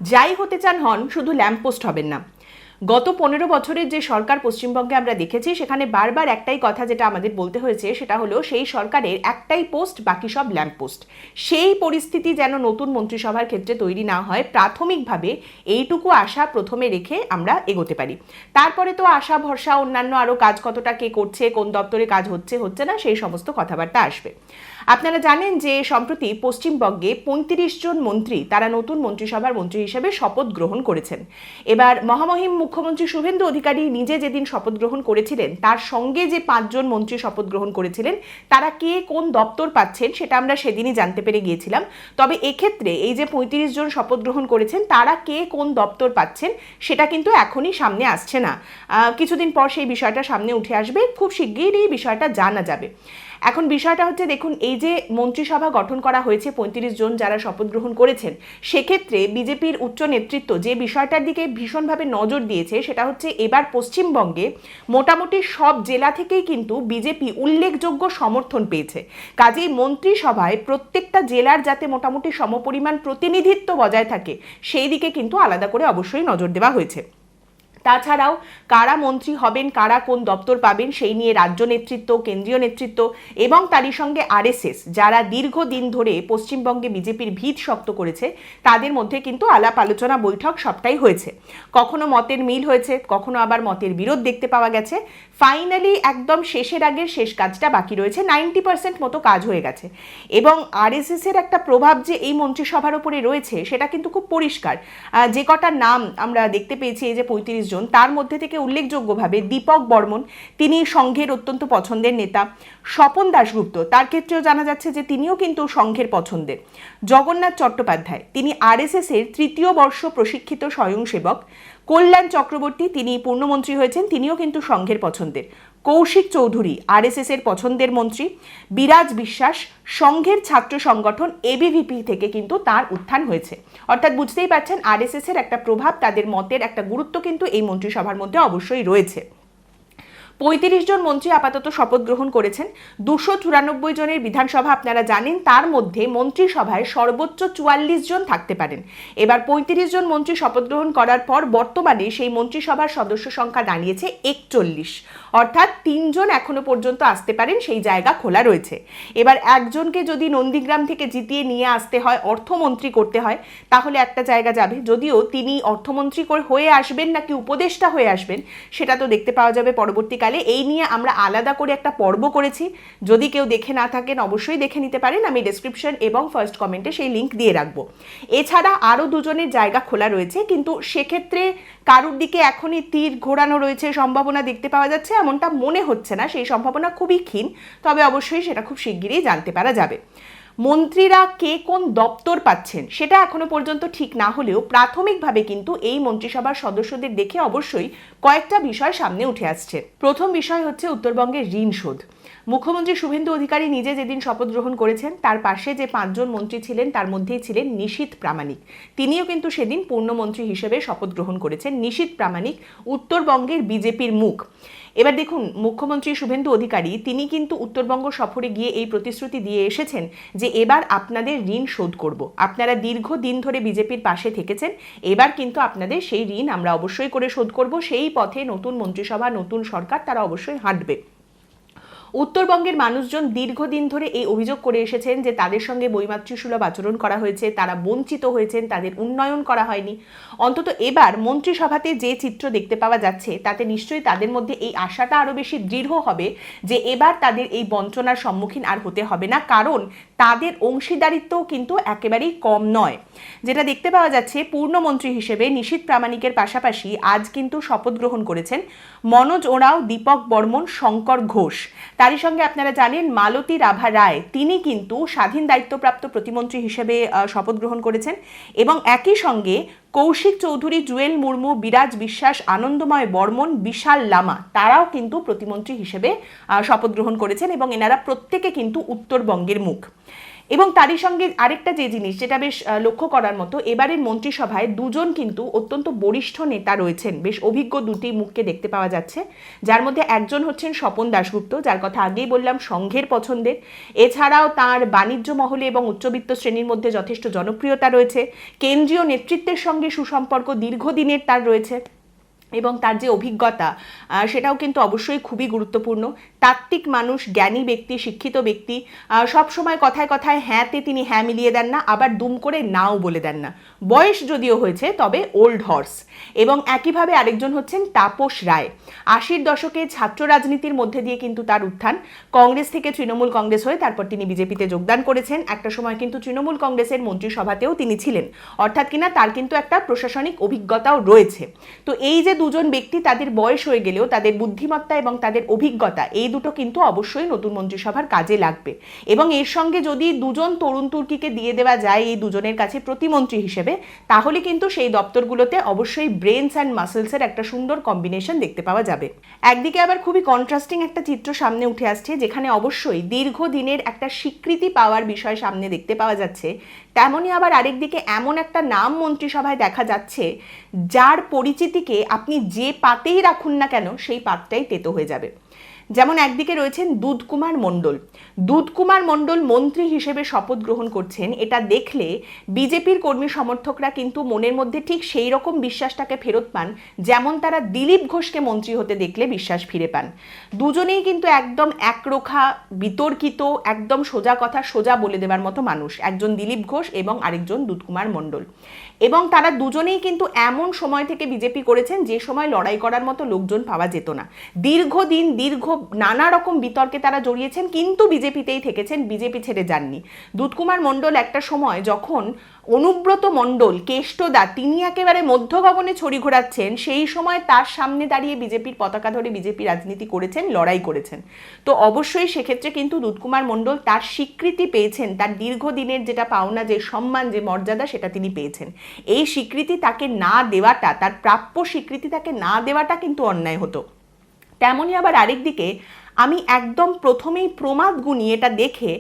যাই হতে চান হন, শুধু ল্যাম্পপোস্ট হবেন না। গত 15 বছরের যে সরকার পশ্চিমবঙ্গে আমরা দেখেছি, সেখানে বারবার একটাই কথা যেটা আমাদের বলতে হয়েছে, সেটা হলো সেই সরকারের একটাই পোস্ট, বাকি সব ল্যাম্পপোস্ট। সেই পরিস্থিতি যেন নতুন মন্ত্রিসভার ক্ষেত্রে তৈরি না হয়, প্রাথমিকভাবে এইটুকু আশা প্রথমে রেখে আমরা এগোতে পারি। তারপরে তো আশা ভরসা অন্যান্য আরও কাজ কতটা কে করছে, কোন দপ্তরে কাজ হচ্ছে হচ্ছে না, সেই সমস্ত কথাবার্তা আসবে। আপনারা জানেন যে সম্প্রতি পশ্চিমবঙ্গে 35 জন মন্ত্রী তারা নতুন মন্ত্রিসভার মন্ত্রী হিসেবে শপথ গ্রহণ করেছেন। এবার মহামহিম মুখ্যমন্ত্রী শুভেন্দু অধিকারী নিজে যেদিন শপথ গ্রহণ করেছিলেন, তার সঙ্গে যে 5 জন মন্ত্রী শপথ গ্রহণ করেছিলেন, তারা কে কোন দপ্তর পাচ্ছেন সেটা আমরা সেদিনই জানতে পেরে গিয়েছিলাম। তবে এক্ষেত্রে এই যে 35 জন শপথ গ্রহণ করেছেন, তারা কে কোন দপ্তর পাচ্ছেন সেটা কিন্তু এখনই সামনে আসছে না। কিছুদিন পর সেই বিষয়টা সামনে উঠে আসবে, খুব শিগগিরই এই বিষয়টা জানা যাবে। এখন বিষয়টা হচ্ছে, দেখুন, এই যে মন্ত্রিসভা গঠন করা হয়েছে 35 জন যারা শপথ গ্রহণ করেছেন, সেক্ষেত্রে বিজেপির উচ্চ নেতৃত্ব যে বিষয়টার দিকে ভীষণভাবে নজর দিয়েছে, সেটা হচ্ছে এবার পশ্চিমবঙ্গে মোটামুটি সব জেলা থেকেই কিন্তু বিজেপি উল্লেখযোগ্য সমর্থন পেয়েছে। কাজেই মন্ত্রিসভায় প্রত্যেকটা জেলার যাতে মোটামুটি সমপরিমাণ প্রতিনিধিত্ব বজায় থাকে, সেই দিকে কিন্তু আলাদা করে অবশ্যই নজর দেওয়া হয়েছে। তাছাড়াও কারা মন্ত্রী হবেন, কারা কোন দপ্তর পাবেন, সেই নিয়ে রাজ্য নেতৃত্ব, কেন্দ্রীয় নেতৃত্ব এবং তারই সঙ্গে আরএসএস, যারা দীর্ঘদিন ধরে পশ্চিমবঙ্গে বিজেপির ভিত শক্ত করেছে, তাদের মধ্যে কিন্তু আলাপ আলোচনা বৈঠক সবটাই হয়েছে। কখনো মতের মিল হয়েছে, কখনো আবার মতের বিরোধ দেখতে পাওয়া গেছে। ফাইনালি একদম শেষের আগের শেষ কাজটা বাকি রয়েছে, 90% মতো কাজ হয়ে গেছে। এবং আরএসএস এর একটা প্রভাব যে এই মন্ত্রিসভার উপরে রয়েছে, সেটা কিন্তু খুব পরিষ্কার। যে কটা নাম আমরা দেখতে পেয়েছি, এই যে 35 জন, তার মধ্যে থেকে উল্লেখযোগ্যভাবে দীপক বর্মন, তিনি সংঘের অত্যন্ত পছন্দের নেতা। স্বপন দাশগুপ্ত, তার ক্ষেত্রেও জানা যাচ্ছে যে তিনিও কিন্তু সংঘের পছন্দের। জগন্নাথ চট্টোপাধ্যায়, তিনি আরএসএস এর 3য় বর্ষ প্রশিক্ষিত স্বয়ংসেবক। কল্যাণ চক্রবর্তী, তিনি পূর্ণমন্ত্রী হয়েছেন, তিনিও কিন্তু সংঘের পছন্দের। কৌশিক চৌধুরী, আরএসএস এর পছন্দের মন্ত্রী। বিরাজ বিশ্বাস, সংঘের ছাত্র সংগঠন এবিভিপি থেকে কিন্তু তার উত্থান হয়েছে। অর্থাৎ বুঝতেই পারছেন, আরএসএস এর একটা প্রভাব, তাদের মতের একটা গুরুত্ব কিন্তু এই মন্ত্রিসভার মধ্যে অবশ্যই রয়েছে। 35 জন মন্ত্রী আপাতত শপথ গ্রহণ করেছেন। 294 জনের বিধানসভা আপনারা জানেন, তার মধ্যে মন্ত্রিসভায় সর্বোচ্চ 44 জন থাকতে পারেন। এবার 35 জন মন্ত্রী শপথ গ্রহণ করার পর বর্তমানে সেই মন্ত্রিসভার সদস্য সংখ্যা দাঁড়িয়েছে 41, অর্থাৎ 3 জন এখনো পর্যন্ত আসতে পারেন, সেই জায়গা খোলা রয়েছে। এবার একজনকে যদি নন্দীগ্রাম থেকে জিতিয়ে নিয়ে আসতে হয়, অর্থমন্ত্রী করতে হয়, তাহলে একটা জায়গা যাবে। যদিও তিনি অর্থমন্ত্রী হয়ে আসবেন নাকি উপদেষ্টা হয়ে আসবেন, সেটা তো দেখতে পাওয়া যাবে পরবর্তীকালে। এই নিয়ে আমরা আলাদা করে একটা পর্ব করেছি, যদি কেউ দেখে না থাকেন অবশ্যই দেখে নিতে পারেন, আমি ডেসক্রিপশন এবং ফার্স্ট কমেন্টে সেই লিঙ্ক দিয়ে রাখবো। এছাড়া আরও 2 জনের জায়গা খোলা রয়েছে, কিন্তু সেক্ষেত্রে কারুর দিকে এখনই তীর ঘোরানো রয়েছে, সম্ভাবনা দেখতে পাওয়া যাচ্ছে এমনটা মনে হচ্ছে না, সেই সম্ভাবনা খুবই ক্ষীণ। তবে অবশ্যই সেটা খুব শিগগিরই জানতে পারা যাবে। মন্ত্রীরা কে কোন দপ্তর পাচ্ছেন সেটা এখনো পর্যন্ত ঠিক না হলেও প্রাথমিকভাবে কিন্তু এই মন্ত্রিসভার সদস্যদের দেখে অবশ্যই কয়েকটা বিষয় সামনে উঠে আসছে। প্রথম বিষয় হচ্ছে উত্তরবঙ্গের ঋণ শোধ। মুখ্যমন্ত্রী শুভেন্দু অধিকারী নিজে যেদিন শপথ গ্রহণ করেছেন, তার পাশে যে 5 জন মন্ত্রী ছিলেন, তার মধ্যেই ছিলেন নিশীথ প্রামাণিক। তিনিও কিন্তু সেদিন পূর্ণমন্ত্রী হিসেবে শপথ গ্রহণ করেছেন। নিশীথ প্রামাণিক উত্তরবঙ্গের বিজেপির মুখ। এবার দেখুন, মুখ্যমন্ত্রী শুভেন্দু অধিকারী তিনি কিন্তু উত্তরবঙ্গ সফরে গিয়ে এই প্রতিশ্রুতি দিয়ে এসেছেন যে এবার আপনাদের ঋণ শোধ করব। আপনারা দীর্ঘদিন ধরে বিজেপির পাশে থেকেছেন, এবার কিন্তু আপনাদের সেই ঋণ আমরা অবশ্যই করে শোধ করব। সেই পথে নতুন মন্ত্রিসভা, নতুন সরকার তারা অবশ্যই হাঁটবে। উত্তরবঙ্গের মানুষজন দীর্ঘদিন ধরে এই অভিযোগ করে এসেছেন যে তাদের সঙ্গে বৈমাতৃসুলভ আচরণ করা হয়েছে, তারা বঞ্চিত হয়েছেন, তাদের উন্নয়ন করা হয়নি। অন্তত এবার মন্ত্রিসভাতে যে চিত্র দেখতে পাওয়া যাচ্ছে, তাতে নিশ্চয়ই তাদের মধ্যে এই আশাটা আরও বেশি দৃঢ় হবে যে এবার তাদের এই বঞ্চনার সম্মুখীন আর হতে হবে না, কারণ তাদের অংশীদারিত্বও কিন্তু একেবারেই কম নয়। যেটা দেখতে পাওয়া যাচ্ছে, পূর্ণমন্ত্রী হিসেবে নিশীথ প্রামাণিকের পাশাপাশি আজ কিন্তু শপথ গ্রহণ করেছেন মনোজ ওঁরাও, দীপক বর্মন, শঙ্কর ঘোষ। তারই সঙ্গে আপনারা জানেন মালতী রাভা রায়, তিনি কিন্তু স্বাধীন দায়িত্বপ্রাপ্ত প্রতিমন্ত্রী হিসেবে শপথ গ্রহণ করেছেন। এবং একই সঙ্গে কৌশিক চৌধুরী, জুয়েল মুর্মু, বিরাজ বিশ্বাস, আনন্দময় বর্মন, বিশাল লামা, তারাও কিন্তু প্রতিমন্ত্রী হিসেবে শপথ গ্রহণ করেছেন এবং এনারা প্রত্যেকে কিন্তু উত্তরবঙ্গের মুখ। এবং তারই সঙ্গে আরেকটা যে জিনিস যেটা বেশ লক্ষ্য করার মতো, এবারের মন্ত্রিসভায় দুজন কিন্তু অত্যন্ত বরিষ্ঠ নেতা রয়েছেন, বেশ অভিজ্ঞ দুটি মুখকে দেখতে পাওয়া যাচ্ছে, যার মধ্যে একজন হচ্ছেন স্বপন দাশগুপ্ত, যার কথা আগেই বললাম সংঘের পছন্দের। এছাড়াও তার বাণিজ্য মহলে এবং উচ্চবিত্ত শ্রেণীর মধ্যে যথেষ্ট জনপ্রিয়তা রয়েছে, কেন্দ্রীয় নেতৃত্বের সঙ্গে সুসম্পর্ক দীর্ঘদিনের তার রয়েছে, এবং তার যে অভিজ্ঞতা সেটাও কিন্তু অবশ্যই খুবই গুরুত্বপূর্ণ। তাত্ত্বিক মানুষ, জ্ঞানী ব্যক্তি, শিক্ষিত ব্যক্তি, সবসময় কথায় কথায় হ্যাঁতে তিনি হ্যাঁ মিলিয়ে দেন না, আবার দুম করে নাও বলে দেন না। বয়স যদিও হয়েছে তবে ওল্ড হর্স। এবং একইভাবে আরেকজন হচ্ছেন তাপস রায়। 80-র দশকে ছাত্র রাজনীতির মধ্যে দিয়ে কিন্তু তার উত্থান, কংগ্রেস থেকে তৃণমূল কংগ্রেস হয়ে তারপর তিনি বিজেপিতে যোগদান করেছেন। একটা সময় কিন্তু তৃণমূল কংগ্রেসের মন্ত্রিসভাতেও তিনি ছিলেন, অর্থাৎ কিনা তার কিন্তু একটা প্রশাসনিক অভিজ্ঞতাও রয়েছে। তো এই যে দুজন ব্যক্তি, তাদের বয়স হয়ে গেলেও তাদের বুদ্ধিমত্তা এবং তাদের অভিজ্ঞতা, এই দুটো কিন্তু অবশ্যই নতুন মন্ত্রিসভার কাজে লাগবে। এবং এর সঙ্গে যদি দুজন তরুণ তুর্কিকে দিয়ে দেওয়া যায় এই দুজনের কাছে প্রতিমন্ত্রী হিসেবে, তাহলে কিন্তু সেই দপ্তরগুলোতে অবশ্যই ব্রেনস অ্যান্ড মাসেলসের একটা সুন্দর কম্বিনেশন দেখতে পাওয়া যাবে। একদিকে আবার খুবই কন্ট্রাস্টিং একটা চিত্র সামনে উঠে আসছে, যেখানে অবশ্যই দীর্ঘদিনের একটা স্বীকৃতি পাওয়ার বিষয় সামনে দেখতে পাওয়া যাচ্ছে, তেমনই আবার আরেকদিকে এমন একটা নাম মন্ত্রিসভায় দেখা যাচ্ছে যার পরিচিতিকে আপনি যে পাতেই রাখুন না কেন সেই পাতটাই তেতো হয়ে যাবে। যেমন একদিকে রয়েছেন দুধকুমার মণ্ডল। দুধকুমার মণ্ডল মন্ত্রী হিসেবে শপথ গ্রহণ করছেন, এটা দেখলে বিজেপির কর্মী সমর্থকরা কিন্তু মনের মধ্যে ঠিক সেই রকম বিশ্বাসটাকে ফেরত পান, যেমন তারা দিলীপ ঘোষকে মন্ত্রী হতে দেখলে বিশ্বাস ফিরে পান। দুজনেই কিন্তু একদম একরোখা, বিতর্কিত, একদম সোজা কথা সোজা বলে দেবার মতো মানুষ, একজন দিলীপ ঘোষ এবং আরেকজন দুধকুমার মণ্ডল। এবং তারা দুজনেই কিন্তু এমন সময় থেকে বিজেপি করেছেন যে সময় লড়াই করার মতো লোকজন পাওয়া যেত না। দীর্ঘদিন নানা রকম বিতর্কে তারা জড়িয়েছেন, কিন্তু বিজেপিতেই থেকেছেন, বিজেপি ছেড়ে যাননি। দুধকুমার মণ্ডল একটা সময় যখন অনুব্রত মণ্ডল, কেষ্টদা, তিনি একেবারে মধ্য গগনে ছড়ি ঘোরাচ্ছেন, সেই সময় তার সামনে দাঁড়িয়ে বিজেপির পতাকা ধরে বিজেপি রাজনীতি করেছেন, লড়াই করেছেন। তো অবশ্যই সেক্ষেত্রে কিন্তু দুধকুমার মণ্ডল তার স্বীকৃতি পেয়েছেন, তার দীর্ঘদিনের যেটা পাওনা, যে সম্মান, যে মর্যাদা, সেটা তিনি পেয়েছেন। এই স্বীকৃতি তাকে না দেওয়াটা, তার প্রাপ্য স্বীকৃতি তাকে না দেওয়াটা কিন্তু অন্যায় হতো। তেমনই আবার আরেকদিকে আমি একদম প্রথমেই প্রমাদ গুনি এটা দেখে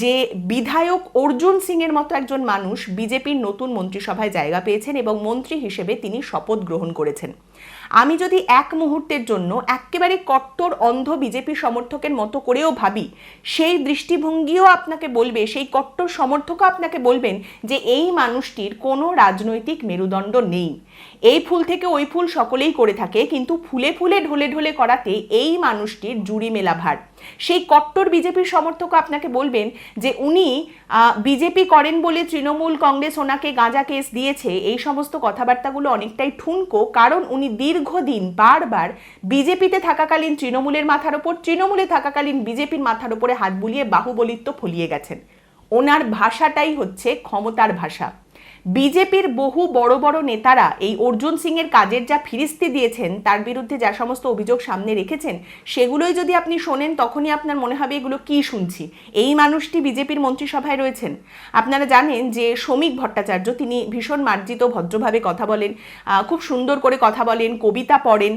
যে বিধায়ক অর্জুন সিংয়ের মতো একজন মানুষ বিজেপির নতুন মন্ত্রিসভায় জায়গা পেয়েছেন এবং মন্ত্রী হিসেবে তিনি শপথ গ্রহণ করেছেন। আমি যদি এক মুহূর্তের জন্য একেবারে কট্টর অন্ধ বিজেপি সমর্থকের মতো করেও ভাবি, সেই দৃষ্টিভঙ্গিও আপনাকে বলবে, সেই কট্টর সমর্থকও আপনাকে বলবেন যে এই মানুষটির কোনো রাজনৈতিক মেরুদণ্ড নেই। এই ফুল থেকে ওই ফুল সকলেই করে থাকে, কিন্তু ফুলে ফুলে ঢলে ঢলে করাতে এই মানুষটির জুড়ি মেলা ভার। সেই কট্টর বিজেপির সমর্থক আপনাকে বলবেন যে উনি বিজেপি করেন বলে তৃণমূল কংগ্রেস ওনাকে গাঁজা কেস দিয়েছে, এই সমস্ত কথাবার্তাগুলো অনেকটাই ঠুনকো, কারণ উনি দীর্ঘদিন বারবার বিজেপিতে থাকাকালীন তৃণমূলের মাথার ওপর, তৃণমূলে থাকাকালীন বিজেপির মাথার ওপরে হাত বুলিয়ে বাহুবলিত্ব ফলিয়ে গেছেন। ওনার ভাষাটাই হচ্ছে ক্ষমতার ভাষা। বিজেপির বহু বড় বড় নেতারা এই অর্জুন সিংয়ের কাজের যা ফিরিস্তি দিয়েছেন, তার বিরুদ্ধে যা সমস্ত অভিযোগ সামনে রেখেছেন, সেগুলোই যদি আপনি শোনেন তখনই আপনার মনে হবে এগুলো কি শুনছি। এই মানুষটি বিজেপির মন্ত্রিসভায় রয়েছেন। আপনারা জানেন যে শ্রমিক ভট্টাচার্য, তিনি ভীষণ মার্জিত, ভদ্রভাবে কথা বলেন, খুব সুন্দর করে কথা বলেন, কবিতা পড়েন।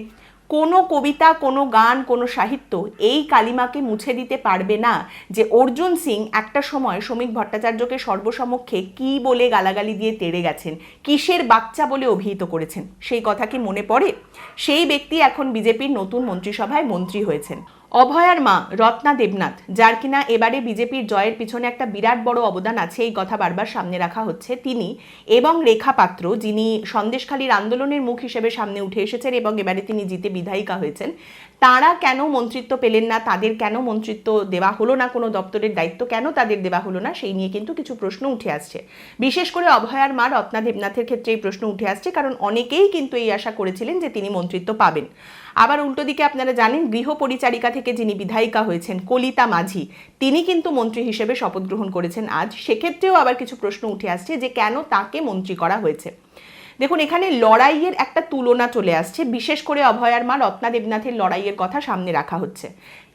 কোনো কবিতা, কোনো গান, কোনো সাহিত্য এই কালিমাকে মুছে দিতে পারবে না যে অর্জুন সিং একটা সময় শ্রমিক ভট্টাচার্যকে সর্বসমক্ষে কি বলে গালাগালি দিয়ে তেড়ে গেছেন, কিসের বাচ্চা বলে অভিহিত করেছেন, সেই কথা কি মনে পড়ে? সেই ব্যক্তি এখন বিজেপির নতুন মন্ত্রিসভায় মন্ত্রী হয়েছেন। অভয়ার মা রত্না দেবনাথ, যার কিনা এবারে বিজেপির জয়ের পিছনে একটা বিরাট বড় অবদান আছে, এই কথা বারবার সামনে রাখা হচ্ছে, তিনি এবং রেখা পাত্র, যিনি সন্দেশখালীর আন্দোলনের মুখ হিসেবে সামনে উঠে এসেছেন এবং এবারে তিনি জিতে বিধায়িকা হয়েছেন, তারা কেন মন্ত্রিত্ব পেলেন না, তাদের কেন মন্ত্রিত্ব দেওয়া হলো না, কোনো দপ্তরের দায়িত্ব কেন তাদের দেওয়া হলো না, সেই নিয়ে কিন্তু কিছু প্রশ্ন উঠে আসছে। বিশেষ করে অভয়ার মা রত্না দেবনাথের ক্ষেত্রে এই প্রশ্ন উঠে আসছে, কারণ অনেকেই কিন্তু এই আশা করেছিলেন যে তিনি মন্ত্রিত্ব পাবেন। আবার উল্টো দিকে আপনারা জানেন, গৃহ পরিচারিকা থেকে যিনি বিধায়িকা হয়েছেন কলিতা মাঝি, তিনি কিন্তু মন্ত্রী হিসেবে শপথ গ্রহণ করেছেন আজ। সেক্ষেত্রেও আবার কিছু প্রশ্ন উঠে আসছে যে কেন তাকে মন্ত্রী করা হয়েছে। দেখুন, এখানে লড়াইয়ের একটা তুলনা চলে আসছে, বিশেষ করে অভয়ার মা রত্না দেবনাথের লড়াইয়ের কথা সামনে রাখা হচ্ছে।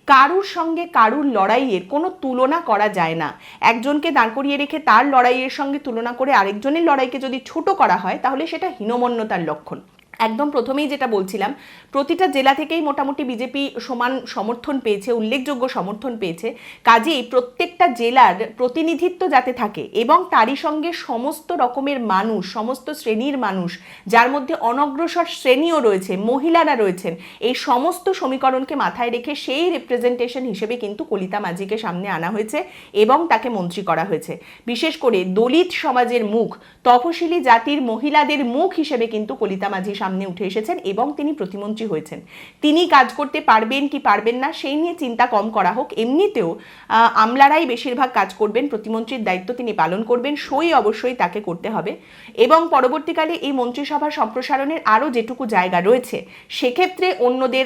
কারুর সঙ্গে কারুর লড়াইয়ের কোনো তুলনা করা যায় না। একজনকে দাঁড় করিয়ে রেখে তার লড়াইয়ের সঙ্গে তুলনা করে আরেকজনের লড়াইকে যদি ছোট করা হয়, তাহলে সেটা হীনমন্যতার লক্ষণ। একদম প্রথমেই যেটা বলছিলাম, প্রতিটা জেলা থেকেই মোটামুটি বিজেপি সমান সমর্থন পেয়েছে, উল্লেখযোগ্য সমর্থন পেয়েছে। কাজেই প্রত্যেকটা জেলার প্রতিনিধিত্ব যাতে থাকে এবং তারই সঙ্গে সমস্ত রকমের মানুষ, সমস্ত শ্রেণীর মানুষ, যার মধ্যে অনগ্রসর শ্রেণীও রয়েছে, মহিলারা রয়েছেন, এই সমস্ত সমীকরণকে মাথায় রেখে সেই রিপ্রেজেন্টেশন হিসেবে কিন্তু কলিতা মাঝিকে সামনে আনা হয়েছে এবং তাকে মন্ত্রী করা হয়েছে। বিশেষ করে দলিত সমাজের মুখ, তফসিলি জাতির মহিলাদের মুখ হিসেবে কিন্তু কলিতা মাঝি সামনে উঠে এসেছেন এবং তিনি প্রতিমন্ত্রী হয়েছেন। তিনি কাজ করতে পারবেন কি পারবেন না সেই নিয়ে চিন্তা কম করা হোক, এমনিতেও আমলারাই বেশিরভাগ কাজ করবেন, প্রতিমন্ত্রীর দায়িত্ব তিনি পালন করবেন, সই অবশ্যই তাকে করতে হবে। এবং পরবর্তীকালে এই মন্ত্রিসভা সম্প্রসারণের আরও যেটুকু জায়গা রয়েছে সেক্ষেত্রে অন্যদের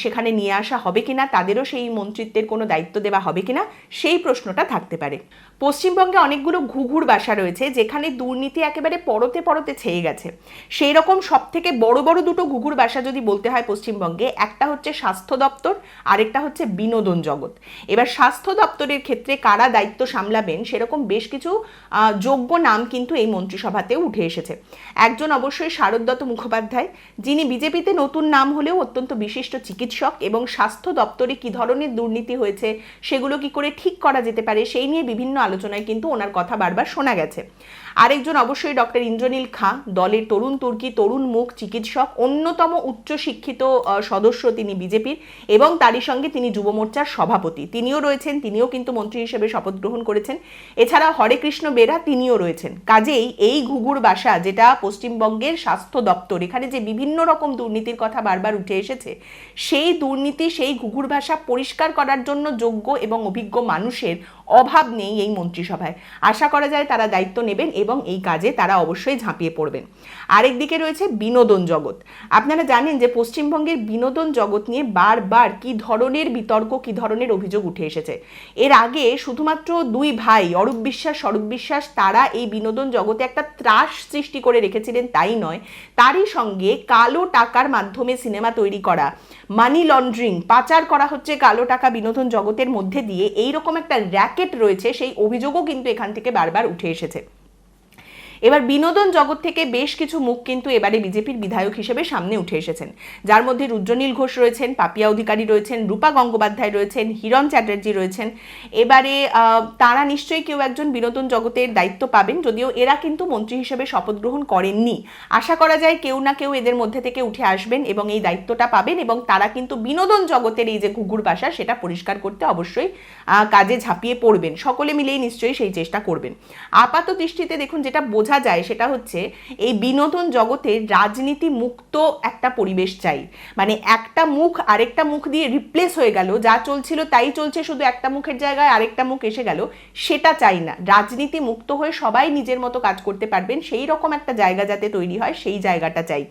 সেখানে নিয়ে আসা হবে কিনা, তাদেরও সেই মন্ত্রিত্বের কোনো দায়িত্ব দেওয়া হবে কিনা সেই প্রশ্নটা থাকতে পারে। পশ্চিমবঙ্গে অনেকগুলো ঘুঘুর বাসা রয়েছে যেখানে দুর্নীতি একেবারে পরতে পরতে ছেয়ে গেছে। সেই রকম সব থেকে বড় বড় দুটো ঘুঘুর বাসা যদি বলতে হয় পশ্চিমবঙ্গে, একটা হচ্ছে স্বাস্থ্য দপ্তর, আরেকটা হচ্ছে বিনোদন জগৎ। এবার স্বাস্থ্য দপ্তরের ক্ষেত্রে কারা দায়িত্ব সামলাবেন সেরকম বেশ কিছু যোগ্য নাম কিন্তু এই মন্ত্রিসভাতেও উঠে এসেছে। একজন অবশ্যই শারদত্ত মুখোপাধ্যায়, যিনি বিজেপিতে নতুন নাম হলেও অত্যন্ত বিশিষ্ট চিকিৎসক এবং স্বাস্থ্য দপ্তরে কী ধরনের দুর্নীতি হয়েছে সেগুলো কি করে ঠিক করা যেতে পারে সেই নিয়ে বিভিন্ন আলোচনায় কিন্তু ওনার কথা বারবার শোনা গেছে। আরেকজন অবশ্যই ডক্টর ইন্দ্রনীল খাঁ, দলের তরুণ তুর্কি, তরুণ মুখ, চিকিৎসক, অন্যতম উচ্চশিক্ষিত সদস্য তিনি বিজেপির এবং তারই সঙ্গে তিনি যুব মোর্চার সভাপতি, তিনিও রয়েছেন, তিনিও কিন্তু মন্ত্রী হিসেবে শপথ গ্রহণ করেছেন। এছাড়া হরেকৃষ্ণ বেরা তিনিও রয়েছেন। কাজেই এই ঘুঘুর বাসা যেটা পশ্চিমবঙ্গের স্বাস্থ্য দপ্তর, এখানে যে বিভিন্ন রকম দুর্নীতির কথা বারবার উঠে এসেছে, সেই দুর্নীতি, সেই ঘুঘুর ভাষা পরিষ্কার করার জন্য যোগ্য এবং অভিজ্ঞ মানুষের অভাব নেই এই মন্ত্রিসভায়। আশা করা যায় তারা দায়িত্ব নেবেন এবং এই কাজে তারা অবশ্যই ঝাঁপিয়ে পড়বেন। আরেকদিকে রয়েছে বিনোদন জগৎ। আপনারা জানেন যে পশ্চিমবঙ্গের বিনোদন জগৎ নিয়ে বারবার কি ধরনের বিতর্ক, কি ধরনের অভিযোগ উঠে এসেছে। এর আগে শুধুমাত্র দুই ভাই অরূপ বিশ্বাস, স্বরূপ বিশ্বাস, তারা এই বিনোদন জগতে একটা ত্রাস সৃষ্টি করে রেখেছিলেন তাই নয়, তারই সঙ্গে কালো টাকার মাধ্যমে সিনেমা তৈরি করা, মানি লন্ড্রিং, পাচার করা হচ্ছে কালো টাকা বিনোদন জগতের মধ্যে দিয়ে, এইরকম একটা র্যাকেট রয়েছে, সেই অভিযোগও কিন্তু এখান থেকে বারবার উঠে এসেছে। এবার বিনোদন জগৎ থেকে বেশ কিছু মুখ কিন্তু এবারে বিজেপির বিধায়ক হিসেবে সামনে উঠে এসেছেন, যার মধ্যে রুদ্রনীল ঘোষ রয়েছেন, পাপিয়া অধিকারী রয়েছেন, রূপা গঙ্গোপাধ্যায় রয়েছেন, হিরণ চ্যাটার্জি রয়েছেন। এবারে তারা নিশ্চয়ই কেউ একজন বিনোদন জগতের দায়িত্ব পাবেন, যদিও এরা কিন্তু মন্ত্রী হিসেবে শপথ গ্রহণ করেননি। আশা করা যায় কেউ না কেউ এদের মধ্যে থেকে উঠে আসবেন এবং এই দায়িত্বটা পাবেন এবং তারা কিন্তু বিনোদন জগতের এই যে ঘুঘুর বাসা সেটা পরিষ্কার করতে অবশ্যই কাজে ঝাঁপিয়ে পড়বেন। সকলে মিলেই নিশ্চয়ই সেই চেষ্টা করবেন। আপাত দৃষ্টিতে দেখুন যেটা বোঝা যায় সেটা হচ্ছে এই বিনোদন জগতে রাজনীতি মুক্ত একটা পরিবেশ চাই। মানে একটা মুখ আরেকটা মুখ দিয়ে রিপ্লেস হয়ে গেল, যা চলছিল তাই চলছে, শুধু একটা মুখের জায়গায় আরেকটা মুখ এসে গেল, সেটা চাই না। রাজনীতি মুক্ত হয়ে সবাই নিজের মতো কাজ করতে পারবেন সেই রকম একটা জায়গা যাতে তৈরি হয়, সেই জায়গাটা চাই।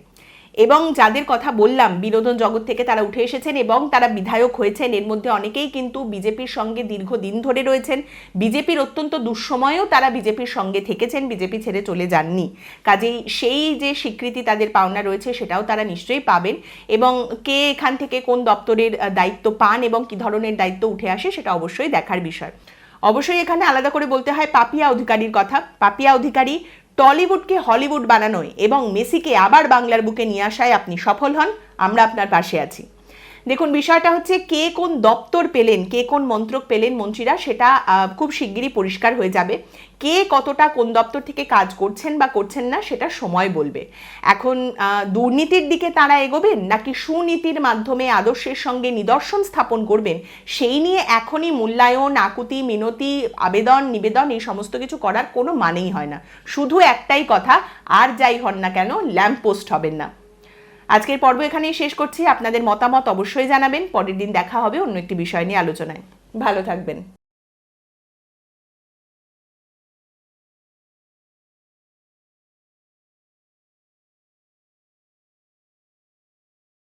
এবং যাদের কথা বললাম বিনোদন জগৎ থেকে তারা উঠে এসেছেন এবং তারা বিধায়ক হয়েছেন, এর মধ্যে অনেকেই কিন্তু বিজেপির সঙ্গে দীর্ঘদিন ধরে রয়েছেন, বিজেপির অত্যন্ত দুঃসময়েও তারা বিজেপির সঙ্গে থেকেছেন, বিজেপি ছেড়ে চলে যাননি। কাজেই সেই যে স্বীকৃতি তাদের পাওনা রয়েছে সেটাও তারা নিশ্চয়ই পাবেন এবং কে এখান থেকে কোন দপ্তরের দায়িত্ব পান এবং কি ধরনের দায়িত্ব উঠে আসে সেটা অবশ্যই দেখার বিষয়। অবশ্যই এখানে আলাদা করে বলতে হয় পাপিয়া অধিকারীর কথা। পাপিয়া অধিকারী টলিউডকে হলিউড বানানোয় এবং মেসিকে আবার বাংলার বুকে নিয়ে আসায় আপনি সফল হন, আমরা আপনার পাশে আছি। দেখুন বিষয়টা হচ্ছে কে কোন দপ্তর পেলেন, কে কোন মন্ত্রক পেলেন মন্ত্রীরা, সেটা খুব শিগগিরই পরিষ্কার হয়ে যাবে। কে কতটা কোন দপ্তর থেকে কাজ করছেন বা করছেন না সেটা সময় বলবে। এখন দুর্নীতির দিকে তারা এগোবেন নাকি সুনীতির মাধ্যমে আদর্শের সঙ্গে নিদর্শন স্থাপন করবেন, সেই নিয়ে এখনই মূল্যায়ন, আকুতি, মিনতি, আবেদন, নিবেদন এই সমস্ত কিছু করার কোনো মানেই হয় না। শুধু একটাই কথা, আর যাই হন না কেন ল্যাম্প পোস্ট হবেন না। আজকের পর্ব এখানেই শেষ করছি। আপনাদের মতামত অবশ্যই জানাবেন। পরের দিন দেখা হবে অন্য একটি বিষয় নিয়ে আলোচনায়। ভালো থাকবেন।